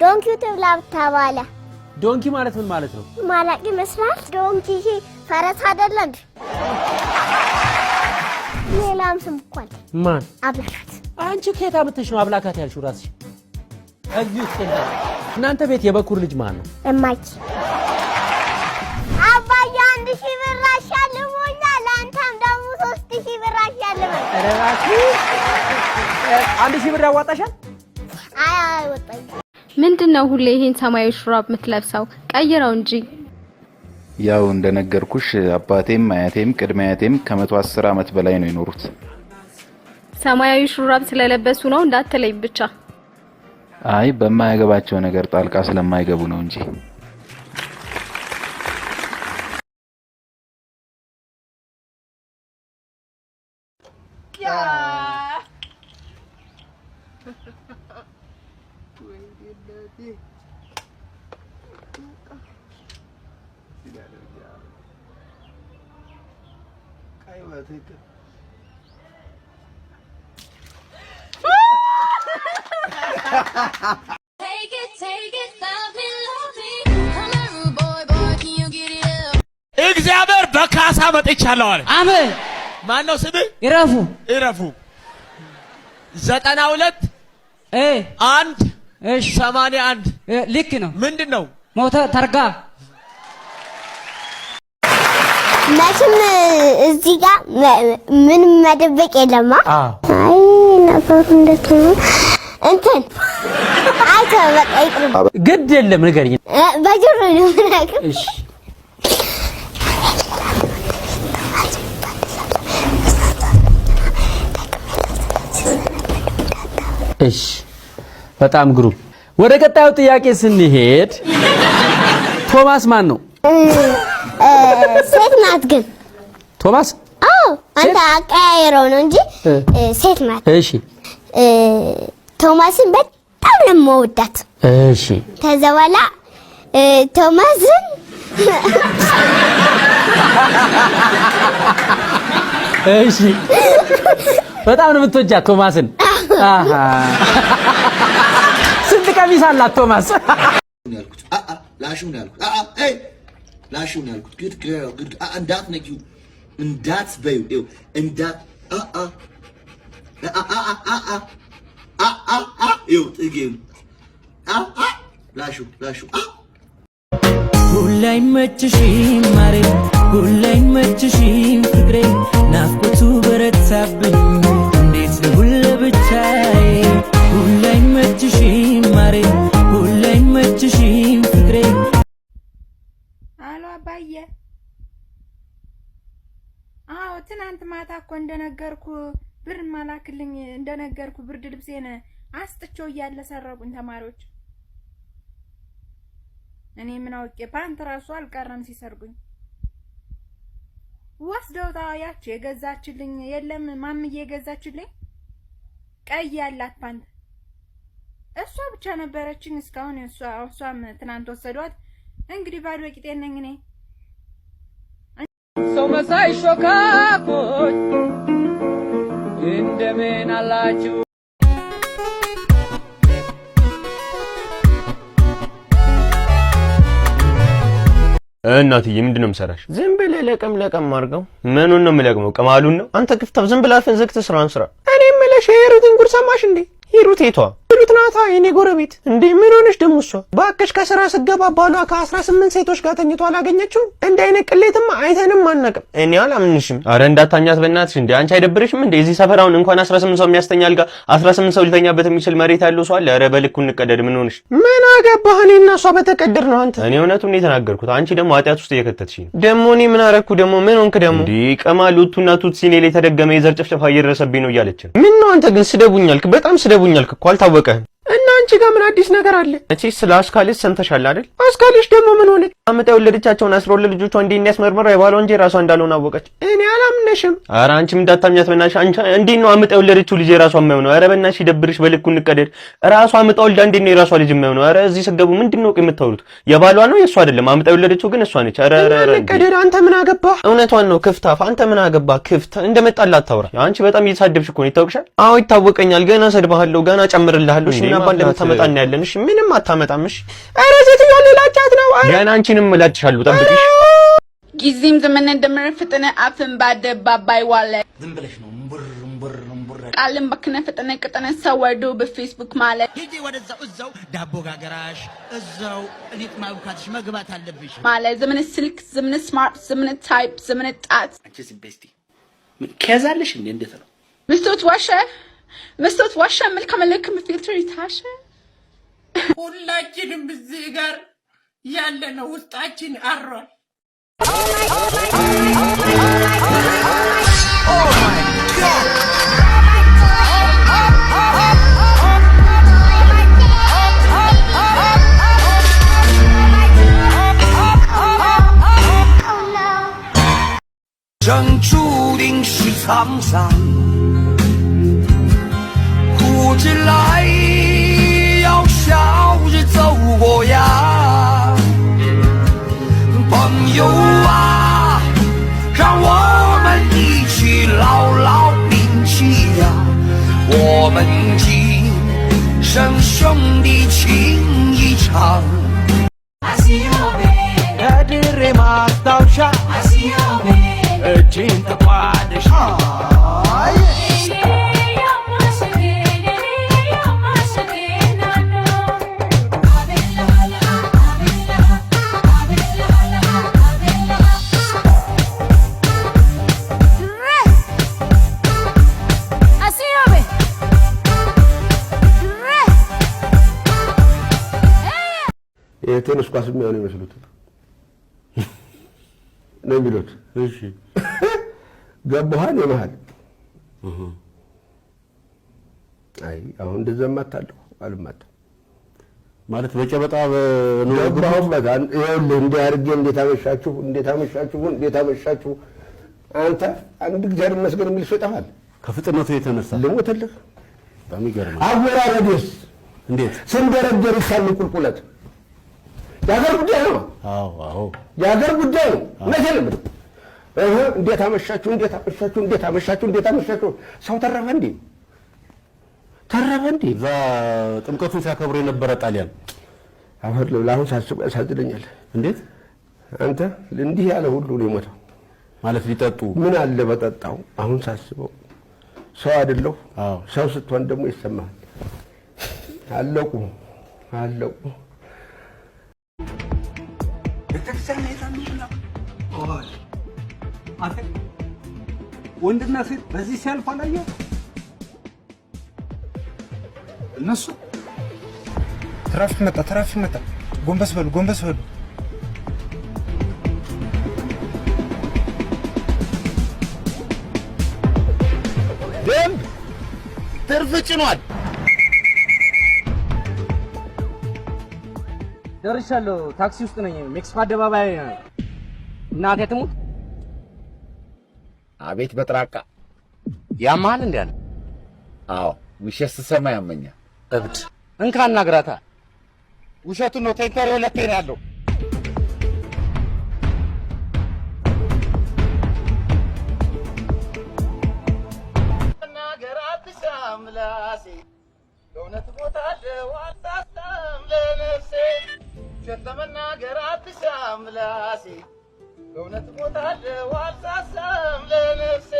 ዶንኪ ተብላ ተባለ ዶንኪ ማለት ምን ማለት ነው ማላቂ መስራት ዶንኪ ፈረስ አይደለም ሌላም ስም እንኳን ማን አብላካት አንቺ ከየት አመጣሽ ነው አብላካት ያልሽው ራስሽ አግዩት እናንተ ቤት የበኩር ልጅ ማን ነው እማኪ አባዬ 1000 ብር አሻልሞኛል አንተም ደግሞ 3000 ብር አሻልመኝ አረራኪ 1000 ብር ያዋጣሻል አይ ወጣኝ ምንድነው ሁሌ ይሄን ሰማያዊ ሹራብ የምትለብሰው ቀይረው እንጂ ያው እንደነገርኩሽ አባቴም አያቴም ቅድሚያቴም ከ110 አመት በላይ ነው የኖሩት ሰማያዊ ሹራብ ስለለበሱ ነው እንዳትለይ ብቻ አይ በማያገባቸው ነገር ጣልቃ ስለማይገቡ ነው እንጂ እግዚአብሔር በካሳ መጥቻለሁ አለ አሜን ማን ነው ስም እረፉ 92 1 81 ልክ ነው ምንድነው ሞተ ተርጋ መቼም እዚህ ጋር ምን መደበቅ የለማ አይ ነገሩ እንዴት ነው እንትን አይተ በቃ ይቅርብ ግድ የለም ንገሪኝ በጆሮ ነው ምናክ እሺ እሺ በጣም ግሩም ወደ ቀጣዩ ጥያቄ ስንሄድ ቶማስ ማን ነው ሴት ናት ግን ቶማስ አዎ አንተ አቀያየረው ነው እንጂ ሴት ናት እሺ ቶማስን በጣም ነው የምወዳት እሺ ከዛ በኋላ ቶማስን እሺ በጣም ነው የምትወጃት ቶማስን አሃ ስንት ቀሚስ አላት ቶማስ ያልኩት ላሹን ያልኩት አይ ላሹን ያልኩት good girl good እንዳት ነኪው እንዳት በዩ እንዳት ይው ጥጌም ላሹ ሁላይ መችሽም ማሬ ሁላይ መችሽም ፍቅሬ ናፍቆቱ በረታብኝ እንዴት ልሁን ለብቻዬ ሁላይ መችሽም ማሬ ሁላይ መችሽም ፍቅሬ አሎ አባዬ አዎ ትናንት ማታ እኮ እንደነገርኩ ብር ማላክልኝ እንደነገርኩ ብርድ ልብሴን አስጥቼው እያለ ሰረቁኝ ተማሪዎች እኔ ምን አውቄ ፓንት ራሱ አልቀረም ሲሰርጉኝ ወስደውታ ያቺ የገዛችልኝ የለም ማምዬ የገዛችልኝ ቀይ ያላት ፓንት እሷ ብቻ ነበረችኝ እስካሁን እሷም ትናንት ወሰዷት እንግዲህ ባዶ ቂጤን ነኝ እኔ ሰው መሳይ ሾካኮች እንደምን አላችሁ እናትዬ ምንድነው የምሰራሽ ዝም ብለህ ለቀም አድርገው ምኑን ነው የምለቅመው ቅማሉን ነው አንተ ክፍታው ዝም ብለህ አፍን ዘግተህ ስራን ስራ እኔ የምልሽ የሩትን ጉድ ሰማሽ እንዴ ሂሩት የቷ ሂሩት ናታ የኔ ጎረቤት እንዴ ምን ሆነሽ ደሞ እሷ ባከሽ ከስራ ስገባ ባሏ ከ18 ሴቶች ጋር ተኝቶ አላገኘችው እንዴ አይነት ቅሌትማ አይተንም አናቀም እኔ አላምንሽም አረ እንዳታኛት በእናትሽ እንዴ አንቺ አይደብርሽም እንዴ እዚህ ሰፈራውን እንኳን 18 ሰው የሚያስተኛል ጋር 18 ሰው ሊተኛበት የሚችል መሬት ያለው ሰው አለ አረ በልኩ እንቀደድ ምን ሆነሽ ምን አገባህ እኔና እሷ በተቀደር ነው አንተ እኔ እውነቱን የተናገርኩት አንቺ ደሞ ኃጢያት ውስጥ እየከተትሽኝ ደሞ እኔ ምን አረኩ ደሞ ምን ሆንክ ደሞ እንዴ ቀማሉቱና ቱትሲኔ ላይ ተደገመ የዘር ጭፍጨፋ እየደረሰብኝ ነው እያለች ምን ነው አንተ ግን ስደቡኛልክ በጣም ስደቡኛልክ እኮ አልታወቀህም እና አንቺ ጋር ምን አዲስ ነገር አለ እቺ ስለ አስካልሽ ሰምተሻል አይደል አስካልሽ ደግሞ ምን ሆነ አመጣ የወለደቻቸውን 12 ልጆቿ እንዴ እንያስመርመራ የባሏ እንጂ ራሷ እንዳልሆነ አወቀች እኔ አላምነሽም ኧረ አንቺም እንዳታምኛት በእናትሽ አንቺ እንዴ ነው አመጣ የወለደችው ልጅ ራሷ የማይሆነው ኧረ በእናትሽ ይደብርሽ በልኩ እንቀደድ ራሷ አመጣ ወልዳ እንዴ ነው የራሷ ልጅ የማይሆነው ኧረ እዚህ ስገቡ ምንድነው የምታወሩት የባሏ ነው የሷ አይደለም አመጣ የወለደችው ግን እሷ ነች ኧረ እንቀደድ አንተ ምን አገባህ እውነቷን ነው ክፍታፍ አንተ ምን አገባህ ክፍት እንደመጣላት ታውራ አንቺ በጣም እየተሳደብሽ እኮ ነው ይታወቅሻል አዎ ይታወቀኛል ገና ሰድባለሁ ገና ጨምርልሃለሁ እሺ እና ባለበት እንደምታመጣን ያለን። እሺ ምንም አታመጣም። እሺ ኧረ ሴትዮዋ ሌላቻት ነው። ገና አንቺንም እላጭሻለሁ ጠብቂሽ። ጊዜም ዘመን እንደምር ፍጥነ አፍን በአደባባይ ዋለ ዝም ብለሽ ነው እምቡር ቃልም በክነ ፍጥነ ቅጥነ ሰወርዶ በፌስቡክ ማለት ሂጂ እዛው ዳቦ ጋገራሽ እዛው እኔት ማውካትሽ መግባት አለብሽ ማለት ዘመን ስልክ ዘመን ስማርት ዘመን ታይፕ ዘመን ጣት አንቺስ ቤስቲ ምን ከዛለሽ እንዴት ነው መስቶት ዋሻ መልካም ፊልተር ይታሽ ሁላችንም እዚህ ጋር ያለነው ውስጣችን አሯል።生注定是沧桑，苦之来要笑着走过呀，朋友啊，让我们一起牢牢铭记呀，我们今生兄弟情一场。ከድሬ ማስታወሻ እጅን ተቋደሽ የቴኒስ ኳስ የሚሆን ይመስሉት ነው የሚሉት። እሺ ገባሃል የመሃል አይ አሁን እንደዘማታለሁ አልማታ ማለት በጨበጣ ነው ገባው በዛን ይኸውልህ እንዴት አመሻችሁ አንተ አንድ እግዚአብሔር ይመስገን የሚል ሰው ይጠፋል ከፍጥነቱ የተነሳ ልሞትልህ በሚገርም አወራረድስ እንዴት ስንደረደር ይሳል ቁልቁለት የሀገር ጉዳይ ነው። አዎ የሀገር ጉዳይ ነው። መቼም እንዴት አመሻችሁ ሰው ተረፈ እንዴ እዛ ጥምቀቱን ሲያከብሩ የነበረ ጣሊያን አሁን ለአሁን ሳስበው ያሳዝነኛል። እንዴት አንተ እንዲህ ያለ ሁሉ ነው የሞተው ማለት ሊጠጡ ምን አለ በጠጣው። አሁን ሳስበው ሰው አይደለሁ። ሰው ስትሆን ደግሞ ይሰማል። አለቁ ቤተክርስቲያን ወንድና ሴት በዚህ ሲያልፍ አላየው። እነሱ ትራፊክ መጣ። ጎንበስ በሉ። ደም ትርፍ ጭኗል። ደርሻለሁ። ታክሲ ውስጥ ነኝ። ሜክሲኮ አደባባይ እናቴ ትሙት። አቤት በጥራቃ ያማል እንዴ አለ። አዎ ውሸት ስሰማ ያመኛል። እብድ እንካና ግራታ ውሸቱን ነው። ቴንተር ሁለቴ ነው ያለው። ናገራት ሻምላሴ እውነት ሞታለሁ አልሳሳም ለነፍሴ ሸተመናገር አትሻም ምላሴ እውነት ሞታለሁ አልሳሳም ለነፍሴ